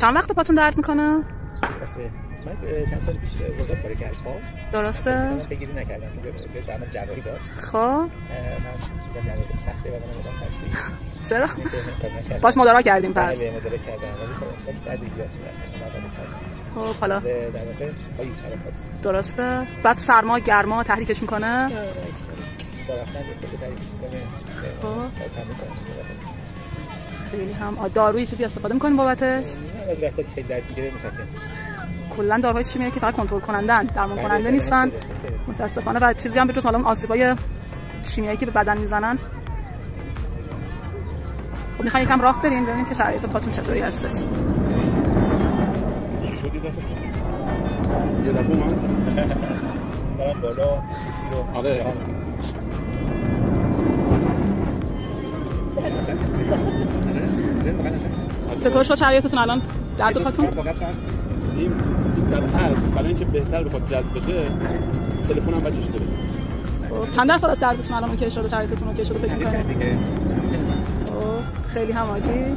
چند وقت پاتون درد میکنه؟ من چند سال پیش وزارت کاری کردم. درسته؟ من پیگیری نکردم که برنامه جراحی داشت. خب من جراحی سخته و من ترسی. چرا؟ باش مدارا کردیم پس. بله مدارا کردم. ولی خب بعد زیاد شد. خب حالا در واقع پای شرکت. درسته؟ بعد سرما گرما تحریکش میکنه؟ با رفتن به تحریکش میکنه. خب خیلی هم دارویی چیزی استفاده میکنیم بابتش؟ نه از وقتا که خیلی درد میگیره مسکن. کلا داروهای شیمیایی که فقط کنترل کنندن، درمان کننده نیستن. متاسفانه و چیزی هم به جز حالا اون آسیبای شیمیایی که به بدن میزنن. خب میخوایم یکم راه بریم ببینیم که شرایط پاتون چطوری هستش. چی شد یه دفعه من برام بالا آره چطور شد شرایطتون الان درد پاتون؟ این برای اینکه بهتر بخواد جذب بشه تلفنم بچش داره. چند درصد از دردتون الان اوکی شده؟ شرایطتون اوکی شده فکر می‌کنید؟ خیلی هم عالی.